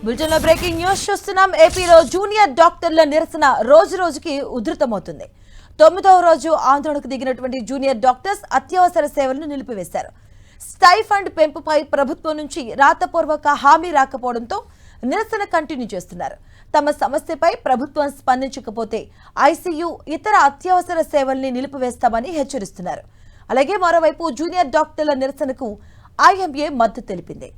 బులెటిన్లో breaking news చూస్తున్నాం. ఏపీలో జూనియర్ డాక్టర్ల నిరసన రోజు రోజుకి ఉధృతమవుతుంది. 9వ రోజు ఆందోళనకు దిగినటువంటి జూనియర్ డాక్టర్స్ అత్యవసర సేవలను నిలిపివేశారు. స్టైఫండ్ పెంపుపై ప్రభుత్వం నుంచి రాతపూర్వక హామీ రాకపోవడంతో నిరసన కంటిన్యూ చేస్తున్నారు. తమ సమస్యపై ప్రభుత్వం స్పందించకపోతే ఐసీయూ ఇతర అత్యవసర సేవల్ని నిలిపివేస్తామని హెచ్చరిస్తున్నారు. అలాగే మరోవైపు జూనియర్ డాక్టర్ల నిరసనకు ఐఎంఏ మద్దతు తెలిపింది.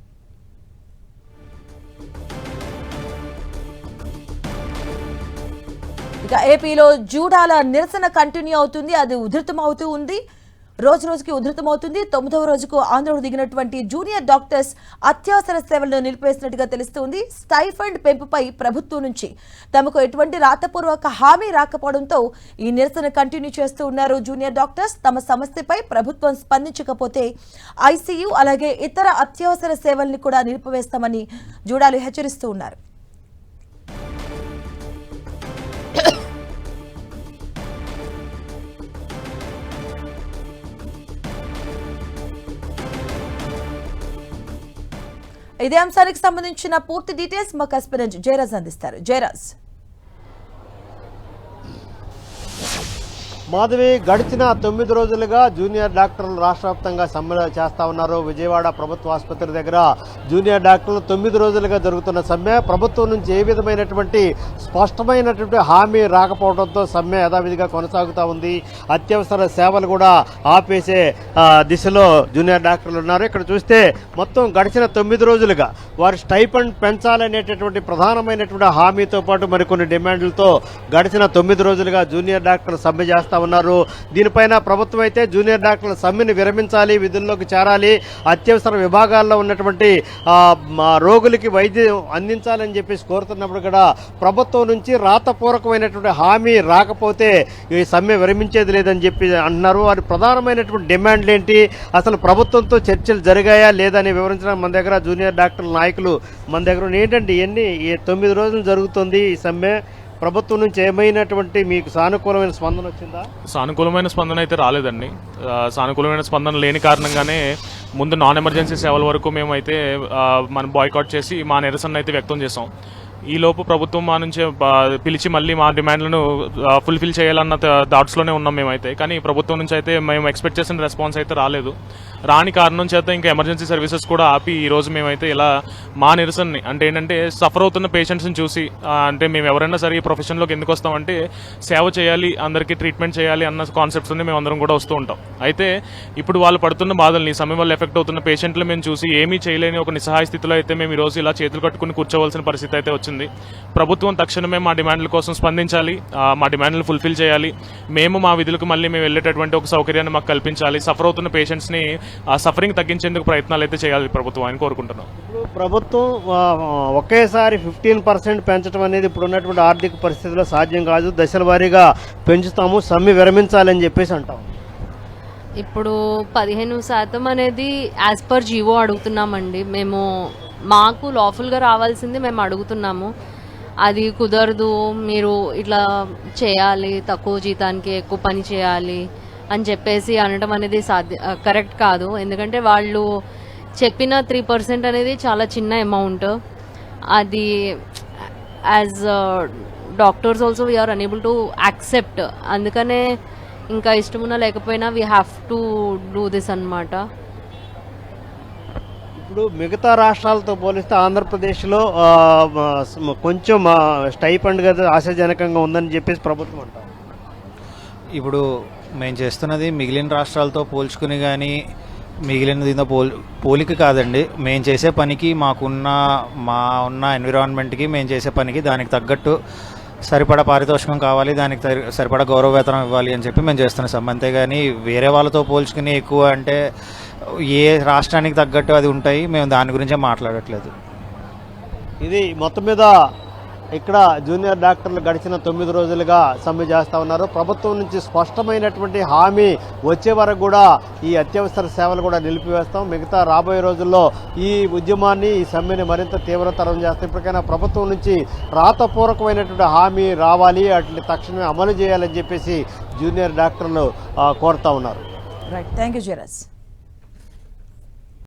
ఇక ఏపీలో జూడాల నిరసన కంటిన్యూ అవుతుంది. అది ఉధృతమవుతూ ఉంది. రోజు రోజుకి ఉధృతమవుతుంది. 9వ రోజుకు ఆందోళన దిగినటువంటి జూనియర్ డాక్టర్స్ అత్యవసర సేవలను నిలిపివేసినట్టుగా తెలుస్తుంది. స్టైఫండ్ పెంపుపై ప్రభుత్వం నుంచి తమకు ఎటువంటి రాతపూర్వక హామీ రాకపోవడంతో ఈ నిరసన కంటిన్యూ చేస్తూ ఉన్నారు జూనియర్ డాక్టర్స్. తమ సమస్యపై ప్రభుత్వం స్పందించకపోతే ఐసీయూ అలాగే ఇతర అత్యవసర సేవల్ని కూడా నిలిపివేస్తామని జూడాలు హెచ్చరిస్తూ ఉన్నారు. ఇదే అంశానికి సంబంధించిన పూర్తి డీటెయిల్స్ మా కరెస్పాండెంట్ జయరాజ్ అందిస్తారు. జయరాజ్. మాధవి, గడిచిన 9 రోజులుగా జూనియర్ డాక్టర్లు రాష్ట్ర వ్యాప్తంగా సమ్మె చేస్తా ఉన్నారు. విజయవాడ ప్రభుత్వ ఆసుపత్రి దగ్గర జూనియర్ డాక్టర్లు 9 రోజులుగా జరుగుతున్న సమ్మె ప్రభుత్వం నుంచి ఏ విధమైనటువంటి స్పష్టమైనటువంటి హామీ రాకపోవడంతో సమ్మె యథావిధిగా కొనసాగుతూ ఉంది. అత్యవసర సేవలు కూడా ఆపేసే దిశలో జూనియర్ డాక్టర్లు ఉన్నారు. ఇక్కడ చూస్తే మొత్తం గడిచిన 9 రోజులుగా వారి స్టైఫండ్ పెంచాలనేటటువంటి ప్రధానమైనటువంటి హామీతో పాటు మరికొన్ని డిమాండ్లతో గడిచిన 9 రోజులుగా జూనియర్ డాక్టర్లు సమ్మె చేస్తా ఉన్నారు. దీనిపైన ప్రభుత్వం అయితే జూనియర్ డాక్టర్ల సమ్మెను విరమించాలి, విధుల్లోకి చేరాలి, అత్యవసర విభాగాల్లో ఉన్నటువంటి రోగులకి వైద్యం అందించాలని చెప్పేసి కోరుతున్నప్పుడు కూడా ప్రభుత్వం నుంచి రాతపూర్వకమైనటువంటి హామీ రాకపోతే ఈ సమ్మె విరమించేది లేదని చెప్పి అంటున్నారు. వారి ప్రధానమైనటువంటి డిమాండ్లు ఏంటి, అసలు ప్రభుత్వంతో చర్చలు జరిగాయా లేదని వివరించడానికి మన దగ్గర జూనియర్ డాక్టర్ల నాయకులు మన దగ్గర ఏంటంటే ఇవన్నీ 9 రోజులు జరుగుతుంది ఈ సమ్మె. ప్రభుత్వం నుంచి ఏమైనటువంటి మీకు సానుకూలమైన స్పందన వచ్చిందా? సానుకూలమైన స్పందన అయితే రాలేదండి. సానుకూలమైన స్పందన లేని కారణంగానే ముందు నాన్ ఎమర్జెన్సీ సేవల వరకు మేమైతే మనం బాయ్కాట్ చేసి మా నిరసన అయితే వ్యక్తం చేసాం. ఈలోపు ప్రభుత్వం మా నుంచి పిలిచి మళ్ళీ మా డిమాండ్లను ఫుల్ఫిల్ చేయాలన్న థాట్స్లోనే ఉన్నాం మేమైతే. కానీ ప్రభుత్వం నుంచి అయితే మేము ఎక్స్పెక్ట్ చేసిన రెస్పాన్స్ అయితే రాలేదు. రాని కారణం చేత ఇంకా ఎమర్జెన్సీ సర్వీసెస్ కూడా ఆపి ఈరోజు మేమైతే ఇలా మా నిరసనని అంటే ఏంటంటే సఫర్ అవుతున్న పేషెంట్స్ని చూసి అంటే మేము ఎవరైనా సరే ఈ ప్రొఫెషన్లోకి ఎందుకు వస్తామంటే సేవ చేయాలి, అందరికీ ట్రీట్మెంట్ చేయాలి అన్న కాన్సెప్ట్స్ని మేము అందరం కూడా వస్తూ ఉంటాం. అయితే ఇప్పుడు వాళ్ళు పడుతున్న బాధల్ని సమ్మె వల్ల ఎఫెక్ట్ అవుతున్న పేషెంట్లు మేము చూసి ఏమీ చేయలేని ఒక నిస్సహాయ స్థితిలో అయితే మేము ఈరోజు ఇలా చేతులు కట్టుకుని కూర్చోవలసిన పరిస్థితి అయితే వచ్చింది. ప్రభుత్వం తక్షణమే మా డిమాండ్ల కోసం స్పందించాలి, మా డిమాండ్లు ఫుల్ఫిల్ చేయాలి, మేము మా విధులకు మళ్ళీ మేము వెళ్ళేటటువంటి ఒక సౌకర్యాన్ని మాకు కల్పించాలి, సఫర్ అవుతున్న పేషెంట్స్ని ఆ సఫరింగ్ తగ్గించేందుకు ప్రయత్నాలు అయితే చేయాలి ప్రభుత్వం అని కోరుకుంటున్నాం. ఇప్పుడు ప్రభుత్వం ఒకేసారి 15% పెంచడం అనేది ఇప్పుడు ఉన్నటువంటి ఆర్థిక పరిస్థితుల్లో సాధ్యం కాదు, దశల వారీగా పెంచుతాము, సమ్మె విరమించాలని చెప్పేసి అంటాం. ఇప్పుడు 15% అనేది యాజ్ పర్ జీవో అడుగుతున్నామండి. మేము మాకు లాఫుల్గా రావాల్సింది మేము అడుగుతున్నాము. అది కుదరదు, మీరు ఇట్లా చేయాలి, తక్కువ జీతానికి ఎక్కువ పని చేయాలి అని చెప్పేసి అనడం అనేది కరెక్ట్ కాదు. ఎందుకంటే వాళ్ళు చెప్పిన 3% అనేది చాలా చిన్న అమౌంట్. అది as doctors also we are unable to accept. అందుకనే ఇంకా ఇష్టమున్నా లేకపోయినా we have to do this అన్నమాట. ఇప్పుడు మిగతా రాష్ట్రాలతో పోలిస్తే ఆంధ్రప్రదేశ్లో కొంచెం స్టైఫండ్ కదా ఆశాజనకంగా ఉందని చెప్పేసి ప్రభుత్వం అంటారు. ఇప్పుడు మేము చేస్తున్నది మిగిలిన రాష్ట్రాలతో పోల్చుకుని కానీ మిగిలిన దీంతో పోలిక కాదండి. మేము చేసే పనికి ఉన్న ఎన్విరాన్మెంట్కి మేము చేసే పనికి దానికి తగ్గట్టు సరిపడా పారితోషికం కావాలి, దానికి సరిపడా గౌరవ వేతనం ఇవ్వాలి అని చెప్పి మేము చేస్తున్నాం. అంతేగాని వేరే వాళ్ళతో పోల్చుకుని ఎక్కువ అంటే ఏ రాష్ట్రానికి తగ్గట్టు అది ఉంటాయి, మేము దాని గురించే మాట్లాడట్లేదు. ఇది మొత్తం మీద ఇక్కడ జూనియర్ డాక్టర్లు గడిచిన 9 రోజులుగా సమ్మె చేస్తూ ఉన్నారు. ప్రభుత్వం నుంచి స్పష్టమైనటువంటి హామీ వచ్చే వరకు కూడా ఈ అత్యవసర సేవలు కూడా నిలిపివేస్తాం. మిగతా రాబోయే రోజుల్లో ఈ ఉద్యమాన్ని, ఈ సమ్మెని మరింత తీవ్రతరం చేస్తాం. ఇప్పటికైనా ప్రభుత్వం నుంచి రాతపూర్వకమైనటువంటి హామీ రావాలి, వాటిని తక్షణమే అమలు చేయాలని చెప్పేసి జూనియర్ డాక్టర్లు కోరుతా ఉన్నారు. Right, thank you Jayaraj.